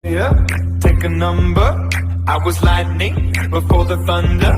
Yeah, take a number. I was lightning before the thunder.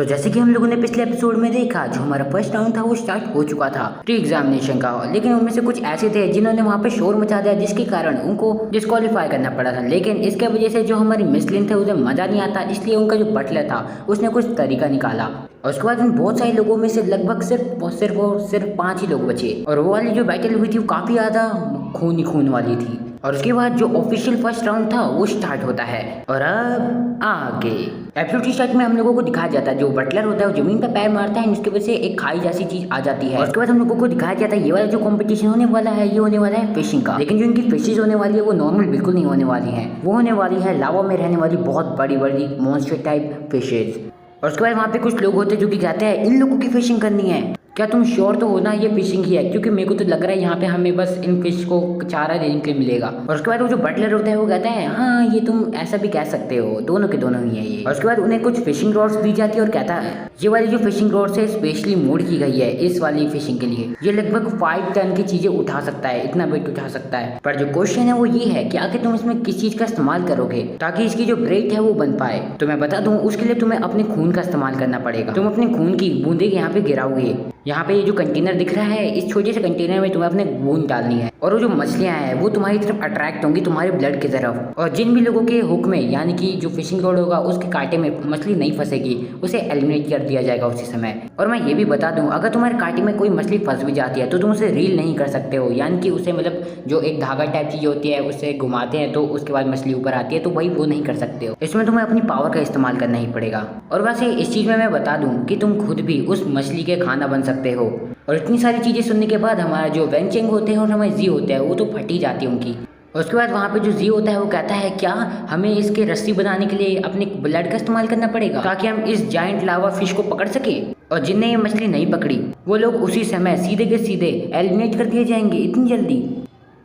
जैसे कि हम लोगों ने पिछले एपिसोड में देखा, जो हमारा फर्स्ट राउंड था वो स्टार्ट हो चुका था प्री एग्जामिनेशन का। लेकिन उनमें से कुछ ऐसे थे जिन्होंने वहाँ पे शोर मचा दिया, जिसके कारण उनको डिस्क्वालीफाई करना पड़ा था। लेकिन इसके वजह से जो हमारी मिसलिन थे उसे मजा नहीं आता, इसलिए उनका जो बटलर था उसने कुछ तरीका निकाला। और उसके बाद उन बहुत सारे लोगों में से लगभग सिर्फ 5 ही लोग बचे। और वो वाली जो बैटल हुई थी वो काफी ज्यादा खून वाली थी। और उसके बाद जो ऑफिशियल फर्स्ट राउंड था वो स्टार्ट होता है। और अब आगे एपिसोड की स्टार्ट में हम लोगों को दिखाया जाता है, जो बटलर होता है वो जमीन पर पैर मारता है, उसकी वजह से एक खाई जैसी चीज आ जाती है। और उसके बाद हम लोगों को दिखाया जाता है ये वाला जो कंपटीशन होने वाला है, ये होने वाला है फिशिंग का। लेकिन जो इनकी फिशेज होने वाली है वो नॉर्मल बिल्कुल नहीं होने वाली है, वो होने वाली है लावा में रहने वाली बहुत बड़ी बड़ी मॉन्स्टर टाइप फिशेज। और उसके बाद वहाँ पे कुछ लोग होते हैं जो कि कहते हैं इन लोगों की फिशिंग करनी है, क्या तुम श्योर तो हो ना ये फिशिंग ही है? क्योंकि मेरे को तो लग रहा है यहाँ पे हमें बस इन फिश को चारा देने के लिए मिलेगा। और उसके बाद वो जो बटलर होता है वो कहता है हाँ ये तुम ऐसा भी कह सकते हो, दोनों के दोनों ही है ये। और उसके बाद उन्हें कुछ फिशिंग रॉड्स दी जाती है और कहता है ये वाली जो फिशिंग रॉड्स है स्पेशली मोड की गई है इस वाली फिशिंग के लिए, ये लगभग 5 टन की चीजें उठा सकता है, इतना वेट उठा सकता है। पर जो क्वेश्चन है वो ये है कि आखिर तुम इसमें किस चीज का इस्तेमाल करोगे ताकि इसकी जो ब्रेक है वो बन पाए। तो मैं बता दूं उसके लिए तुम्हें अपने खून का इस्तेमाल करना पड़ेगा। तुम अपने खून की बूंदे यहाँ पे गिराओगे। यहाँ पे ये जो कंटेनर दिख रहा है इस छोटे से कंटेनर में तुम्हें अपने बूंद डालनी है, और वो जो मछलियां हैं वो तुम्हारी तरफ अट्रैक्ट होंगी, तुम्हारे ब्लड की तरफ। और जिन भी लोगों के हुक में यानी कि जो फिशिंग रॉड होगा उसके कांटे में मछली नहीं फंसेगी उसे एलिमिनेट कर दिया जाएगा उसी समय। और मैं ये भी बता दूं अगर तुम्हारे कांटे में कोई मछली फंस भी जाती है तो तुम उसे रील नहीं कर सकते हो, यानी कि उसे मतलब जो एक धागा टाइप चीज होती है उसे घुमाते हैं तो उसके बाद मछली ऊपर आती है, तो वही वो नहीं कर सकते हो। इसमें तुम्हें अपनी पावर का इस्तेमाल करना ही पड़ेगा। और वैसे इस चीज में मैं बता दूं कि तुम खुद भी उस मछली के खाना बन सकते हो। और इतनी सारी चीजें सुनने के बाद हमारा जो वेंचेंग होते हैं और हमारे जी होते हैं वो तो फटी जाती है उनकी। और उसके बाद वहाँ पे जो जी होता है वो कहता है क्या हमें इसके रस्सी बनाने के लिए अपने ब्लड का इस्तेमाल करना पड़ेगा ताकि हम इस जाइंट लावा फिश को पकड़ सके। और जिनने ये मछली नहीं पकड़ी वो लोग उसी समय सीधे के सीधे एलिमिनेट कर दिए जाएंगे इतनी जल्दी।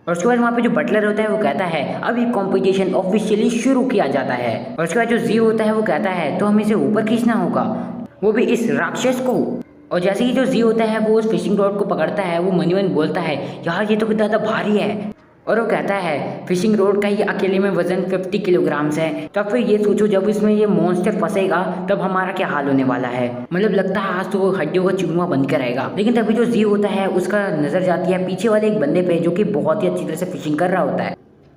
और उसके बाद वहाँ पे जो बटलर होता है वो कहता है अब ये कॉम्पिटिशन ऑफिशियली शुरू किया जाता है। और उसके बाद जो जी होता है वो कहता है तो हमें इसे ऊपर खींचना होगा, वो भी इस राक्षस को। और जैसे ही जो जी होता है वो उस फिशिंग रॉड को पकड़ता है वो मनीवन बोलता है यार ये तो कितना ज़्यादा भारी है। और वो कहता है फिशिंग रॉड का ही अकेले में वजन 50 किलोग्राम्स है। तो फिर ये सोचो जब इसमें ये मॉन्स्टर फंसेगा तब हमारा क्या हाल होने वाला है। मतलब लगता है आज तो वो हड्डियों का चूरमा बन के रहेगा। लेकिन तभी जो जी होता है उसका नजर जाती है पीछे वाले एक बंदे पे जो कि बहुत ही अच्छी तरह से फिशिंग कर रहा होता है,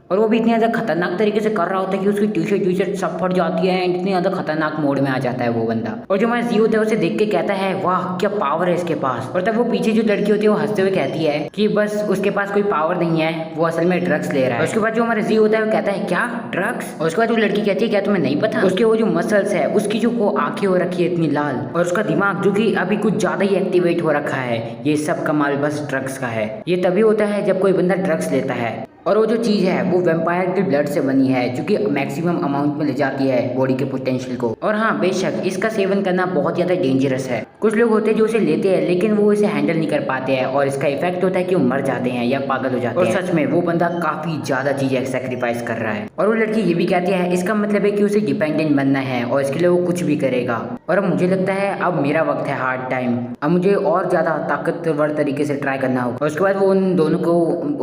और वो भी इतनी ज़्यादा खतरनाक तरीके से कर रहा होता है कि उसकी टी शर्ट सब फट जाती है एंड इतनी ज़्यादा खतरनाक मोड में आ जाता है वो बंदा। और जो हमारा जी होता है उसे देख के कहता है वाह क्या पावर है इसके पास। और तब वो पीछे जो लड़की होती है वो हंसते हुए कहती है कि बस उसके पास कोई पावर नहीं है, वो असल में ड्रग्स ले रहा है। उसके बाद जो हमारा जी होता है वो कहता है क्या ड्रग्स। और उसके बाद वो लड़की कहती है क्या तुम्हें नहीं पता उसके वो जो मसल्स है उसकी जो वो आंखें हो रखी है इतनी लाल, और उसका दिमाग जो कि अभी कुछ ज़्यादा ही एक्टिवेट हो रखा है, ये सब कमाल बस ड्रग्स का है। ये तभी होता है जब कोई बंदा ड्रग्स लेता है। और वो जो चीज़ है वो वेम्पायर के ब्लड से बनी है जो कि मैक्सिमम अमाउंट में ले जाती है बॉडी के पोटेंशियल को। और हाँ बेशक इसका सेवन करना बहुत ज़्यादा डेंजरस है। कुछ लोग होते हैं जो इसे लेते हैं लेकिन वो इसे हैंडल नहीं कर पाते हैं और इसका इफेक्ट होता है कि वो मर जाते हैं या पागल हो जाते हैं। और सच में वो बंदा काफ़ी ज़्यादा चीज़ें सेक्रीफाइस कर रहा है। और वो लड़की ये भी कहती है इसका मतलब है कि उसे डिपेंडेंट बनना है और इसके लिए वो कुछ भी करेगा। और अब मुझे लगता है अब मेरा वक्त है हार्ड टाइम, अब मुझे और ज़्यादा ताकतवर तरीके से ट्राई करना होगा। और उसके बाद वो उन दोनों को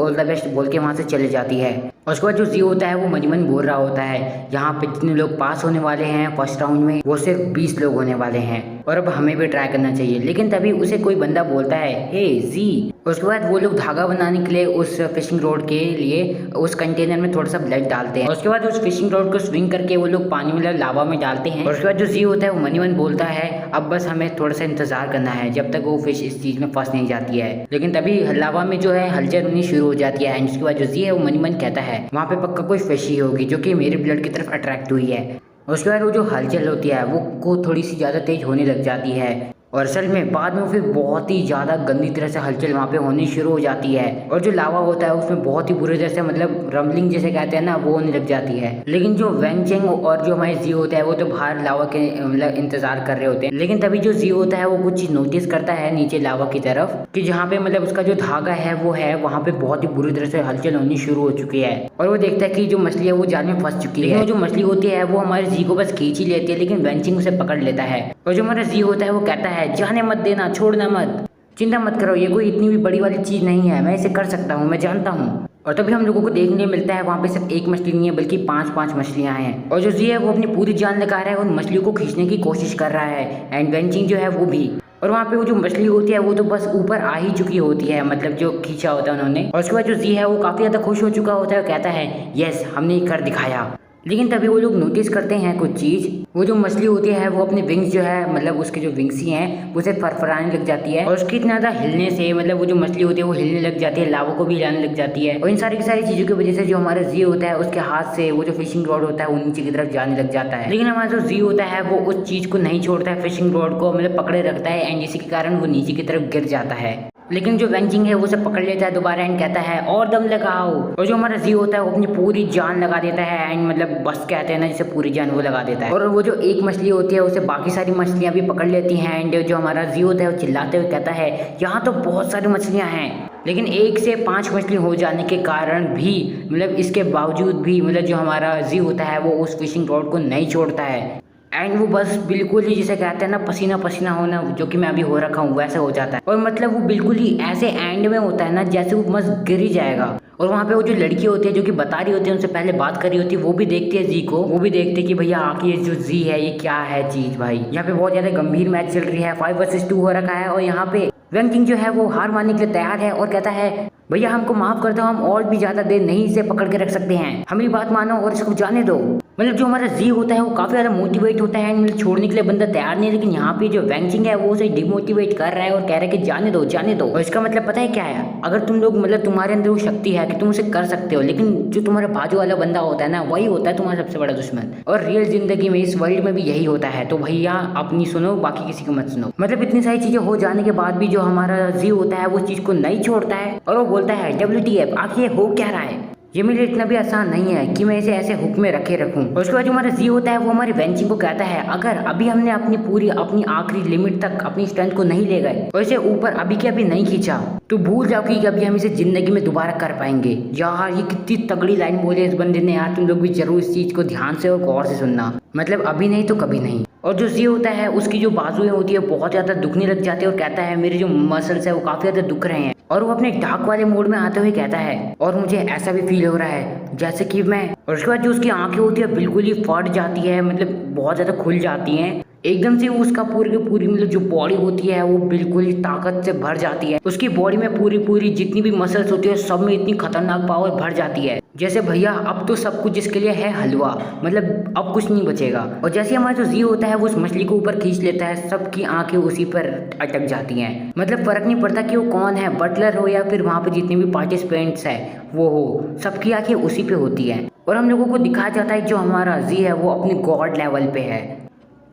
ऑल द बेस्ट बोल के वहाँ से चले जाती है। और उसके बाद जो जी होता है वो मनी मन बोल रहा होता है यहाँ पे जितने लोग पास होने वाले हैं फर्स्ट राउंड में वो सिर्फ 20 लोग होने वाले हैं और अब हमें भी ट्राई करना चाहिए। लेकिन तभी उसे कोई बंदा बोलता है हे जी। उसके बाद वो लोग धागा बनाने के लिए उस फिशिंग रॉड के लिए उस कंटेनर में थोड़ा सा ब्लड डालते हैं। उसके बाद उस फिशिंग रॉड को स्विंग करके वो लोग पानी में लावा में डालते हैं। और उसके बाद जो जी होता है वो मनी मन बोलता है अब बस हमें थोड़ा सा इंतजार करना है जब तक वो फिश इस चीज में फंस नहीं जाती है। लेकिन तभी लावा में जो है हलचल होनी शुरू हो जाती है एंड उसके बाद जो जी है वो मनी मन कहता है वहाँ पे पक्का कोई फिश ही होगी जो कि मेरे ब्लड की तरफ अट्रैक्ट हुई है। उसके बाद वो जो हलचल होती है वो को थोड़ी सी ज़्यादा तेज होने लग जाती है और असल में बाद में फिर बहुत ही ज़्यादा गंदी तरह से हलचल वहाँ पे होनी शुरू हो जाती है। और जो लावा होता है उसमें बहुत ही बुरे तरह से मतलब रंबलिंग जैसे कहते हैं ना वो होने लग जाती है। लेकिन जो वेंचेंग और जो हमारे जी होता है वो तो बाहर लावा के मतलब इंतजार कर रहे होते हैं। लेकिन तभी जो जी होता है वो कुछ चीज़ नोटिस करता है नीचे लावा की तरफ कि जहाँ पे मतलब उसका जो धागा है वो है वहाँ पे बहुत ही बुरी तरह से हलचल होनी शुरू हो चुकी है। और वो देखता है कि जो मछली है वो जाल में फंस चुकी है। वो जो मछली होती है वो हमारे जी को बस खींच ही लेती है लेकिन वेंचिंग उसे पकड़ लेता है। और जो हमारा जी होता है वो कहता है जाने मत देना, छोड़ना मत, चिंता मत करो, ये कोई इतनी भी बड़ी वाली चीज़ नहीं है, मैं इसे कर सकता हूँ, मैं जानता हूँ। और तभी हम लोगों को देखने मिलता है वहाँ पे सिर्फ एक मछली नहीं है बल्कि 5 मछलियाँ हैं। और जो जी है वो अपनी पूरी जान लगा रहा है और मछलियों को खींचने की कोशिश कर रहा है, एंड वेंचिंग जो है वो भी। और वहाँ पे वो जो मछली होती है वो तो बस ऊपर आ ही चुकी होती है, मतलब जो खींचा होता है उन्होंने। और उसके बाद जो जी है वो काफ़ी ज़्यादा खुश हो चुका होता है और कहता है यस हमने कर दिखाया। लेकिन तभी वो लोग नोटिस करते हैं कुछ चीज़। वो जो मछली होती है वो अपने विंग्स जो है, मतलब उसके जो विंग्स ही हैं वो उसे फरफराने लग जाती है। और उसकी इतना ज़्यादा हिलने से मतलब वो जो मछली होती है वो हिलने लग जाती है, लावों को भी हिलाने लग जाती है। और इन सारी की सारी चीज़ों की वजह से जो हमारा जी होता है उसके हाथ से वो जो फिशिंग रॉड होता है वो नीचे की तरफ जाने लग जाता है। लेकिन हमारा जो जी होता है वो उस चीज़ को नहीं छोड़ता है, फिशिंग रॉड को मतलब पकड़े रखता है, एंड इसी के कारण वो नीचे की तरफ गिर जाता है। लेकिन जो वेंचिंग है वो उसे पकड़ लेता है दोबारा एंड कहता है और दम लगाओ। और जो हमारा जी होता है वो अपनी पूरी जान लगा देता है, एंड मतलब बस कहते हैं ना जिसे पूरी जान वो लगा देता है। और वो जो एक मछली होती है उसे बाकी सारी मछलियाँ भी पकड़ लेती हैं, एंड जो हमारा जी होता है वो चिल्लाते हुए कहता है यहाँ तो बहुत सारी मछलियाँ हैं। लेकिन 1 से 5 मछली हो जाने के कारण भी मतलब इसके बावजूद भी मतलब जो हमारा जी होता है वो उस फिशिंग रॉड को नहीं छोड़ता है, एंड वो बस बिल्कुल ही जिसे कहते हैं ना पसीना पसीना होना, जो कि मैं अभी हो रखा हूँ वैसे हो जाता है। और मतलब वो बिल्कुल ही ऐसे एंड में होता है ना जैसे वो बस गिर ही जाएगा। और वहाँ पे वो जो लड़की होती है जो कि बता रही होती है, उनसे पहले बात कर रही होती है, वो भी देखती है जी को, वो भी देखते हैं कि भैया आखिर जो जी है ये क्या है चीज़। भाई यहाँ पे बहुत ज़्यादा गंभीर मैच चल रही है, 5 वर्सेस 2 हो रखा है। और यहाँ पे वेंचिंग जो है वो हार मानने के लिए तैयार है और कहता है भैया हमको माफ कर दो, हम और भी ज़्यादा देर नहीं इसे पकड़ के रख सकते हैं, हमारी बात मानो और इसको जाने दो। मतलब जो हमारा जी होता है वो काफ़ी ज़्यादा मोटिवेट होता है, मतलब छोड़ने के लिए बंदा तैयार नहीं है। लेकिन यहाँ पे जो वेंचिंग है वो उसे डिमोटिवेट कर रहा है और कह रहा है कि जाने दो जाने दो। और इसका मतलब पता है क्या है, अगर तुम लोग मतलब तुम्हारे अंदर वो शक्ति है कि तुम उसे कर सकते हो, लेकिन जो तुम्हारे बाजू वाला बंदा होता है ना वही होता है तुम्हारा सबसे बड़ा दुश्मन। और रियल जिंदगी में इस वर्ल्ड में भी यही होता है। तो भैया अपनी सुनो, बाकी किसी को मत सुनो। मतलब इतनी सारी चीज़ें हो जाने के बाद भी जो हमारा जी होता है वो चीज़ को नहीं छोड़ता है और वो बोलता है WTF आखिर ये हो क्या रहा है, ये मेरे लिए इतना भी आसान नहीं है कि मैं इसे ऐसे हुक में रखे रखूं। और उसके बाद जो हमारा जी होता है वो हमारी वेंचिंग को कहता है अगर अभी हमने अपनी आखिरी लिमिट तक अपनी स्ट्रेंथ को नहीं ले गए और इसे ऊपर अभी के अभी नहीं खींचा तो भूल जाओ कि अभी हम इसे जिंदगी में दोबारा कर पाएंगे। यार ये कितनी तगड़ी लाइन बोली है इस बंदे ने यार, तुम लोग भी जरूर इस चीज को ध्यान से और गौर से सुनना, मतलब अभी नहीं तो कभी नहीं। और जो जी होता है उसकी जो बाजुएं होती है बहुत ज़्यादा दुखने लग जाती है और कहता है मेरे जो मसल्स है वो काफ़ी ज़्यादा दुख रहे हैं। और वो अपने डार्क वाले मोड में आते हुए कहता है और मुझे ऐसा भी फील हो रहा है जैसे कि मैं। और उसके बाद जो उसकी आंखें होती है बिल्कुल ही फट जाती है, मतलब बहुत ज़्यादा खुल जाती हैं एकदम से। वो उसका पूरी मतलब जो बॉडी होती है वो बिल्कुल ही ताकत से भर जाती है। उसकी बॉडी में पूरी जितनी भी मसल्स होती है सब में इतनी खतरनाक पावर भर जाती है जैसे भैया अब तो सब कुछ जिसके लिए है हलवा, मतलब अब कुछ नहीं बचेगा। और जैसे हमारा जो जी होता है वो उस मछली को ऊपर खींच लेता है, सबकी आंखें उसी पर अटक जाती हैं। मतलब फर्क नहीं पड़ता कि वो कौन है, बटलर हो या फिर वहाँ पे जितने भी पार्टिसिपेंट्स हैं वो हो, सबकी आंखें उसी पे होती हैं। और हम लोगों को दिखाया जाता है जो हमारा जी है वो अपनी गॉड लेवल पे है।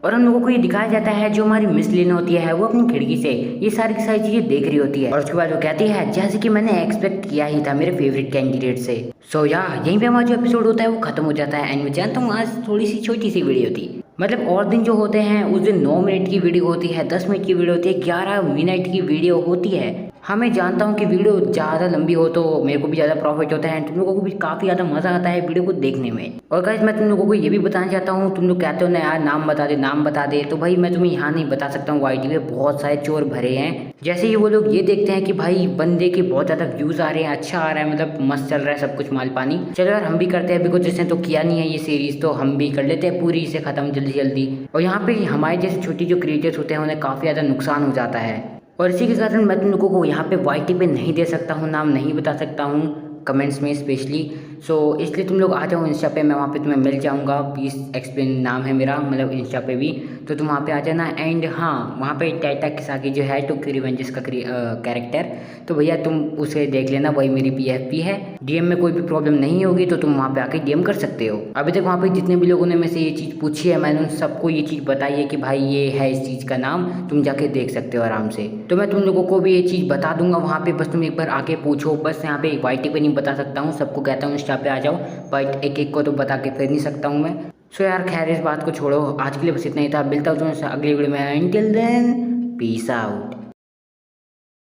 और हम लोगों को ये दिखाया जाता है जो हमारी मिस लिन होती है वो अपनी खिड़की से ये सारी की सारी चीजें देख रही होती है। और उसके बाद वो कहती है जैसे कि मैंने एक्सपेक्ट किया ही था मेरे फेवरेट कैंडिडेट से। सो यहीं पे हमारा जो एपिसोड होता है वो खत्म हो जाता है। एंड मैं जानता हूँ आज थोड़ी सी छोटी सी वीडियो थी, मतलब और दिन जो होते हैं उस दिन 9 मिनट की वीडियो होती है, 10 मिनट की वीडियो होती है, 11 मिनट की वीडियो होती है। हाँ मैं जानता हूँ कि वीडियो ज़्यादा लंबी हो तो मेरे को भी ज़्यादा प्रॉफिट होता है, तुम लोगों को भी काफ़ी ज़्यादा मज़ा आता है वीडियो को देखने में। और गाइस मैं तुम लोगों को ये भी बताना चाहता हूँ, तुम लोग कहते हो ना यार नाम बता दे, तो भाई मैं तुम्हें यहाँ नहीं बता सकता हूँ। YT में बहुत सारे चोर भरे हैं, जैसे ही वो लोग ये देखते हैं कि भाई बंदे के बहुत ज़्यादा व्यूज़ आ रहे हैं, अच्छा आ रहा है, मतलब मस्त चल रहा है सब कुछ माल पानी, चलो यार हम भी करते हैं। बिकॉज जिसने तो किया नहीं है ये सीरीज़ तो हम भी कर लेते हैं पूरी इसे ख़त्म जल्दी। और यहाँ पे हमारे जैसे छोटी जो क्रिएटर्स होते हैं उन्हें काफ़ी ज़्यादा नुकसान हो जाता है। और इसी के कारण मैं तुम लोगों को यहाँ पे YT पे नहीं दे सकता हूँ, नाम नहीं बता सकता हूँ कमेंट्स में स्पेशली। सो इसलिए तुम लोग आ जाओ इंस्टा पे, मैं वहाँ पे तुम्हें मिल जाऊँगा। पीस एक्सप्लेन नाम है मेरा, मतलब इंस्टा पे भी, तो तुम वहाँ पे आ जाना। एंड हाँ वहाँ पे टाटा किसाकी जो है टोक्यो रिवेंजर्स का कैरेक्टर, तो भैया तुम उसे देख लेना, वही मेरी PFP है। DM में कोई भी प्रॉब्लम नहीं होगी तो तुम वहाँ पे आके DM कर सकते हो। अभी तक वहाँ पे जितने भी लोगों ने मेरे से ये चीज़ पूछी है मैंने उन सबको ये चीज़ बताई है कि भाई ये है इस चीज़ का नाम, तुम जाके देख सकते हो आराम से। तो मैं तुम लोगों को भी ये चीज़ बता दूंगा वहाँ पे, बस तुम एक बार आके पूछो। बस यहाँ पे YT पे नहीं बता सकता हूँ, सबको कहता हूँ इंस्टा पे आ जाओ, बट एक को तो बता के फिर नहीं सकता हूँ मैं। सो यार खैर इस बात को छोड़ो, आज के लिए बस इतना ही था। मिलता हूँ तुमसे अगली वीडियो में। Until then peace out.